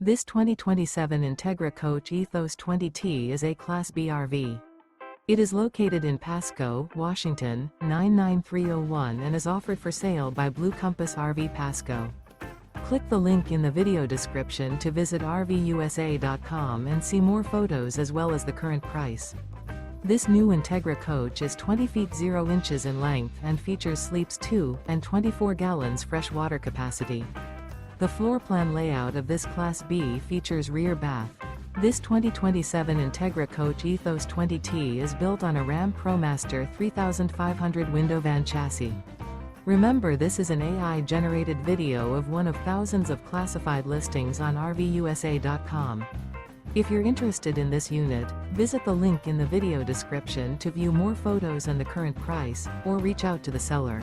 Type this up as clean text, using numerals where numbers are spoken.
This 2027 Entegra Coach Ethos 20T is a Class B RV. It is located in Pasco, Washington, 99301 and is offered for sale by Blue Compass RV Pasco. Click the link in the video description to visit RVUSA.com and see more photos as well as the current price. This new Entegra Coach is 20 feet 0 inches in length and features sleeps 2 and 24 gallons fresh water capacity. The floor plan layout of this Class B features rear bath. This 2027 Entegra Coach Ethos 20T is built on a RAM ProMaster 3500 window van chassis. Remember, this is an AI-generated video of one of thousands of classified listings on RVUSA.com. If you're interested in this unit, visit the link in the video description to view more photos and the current price, or reach out to the seller.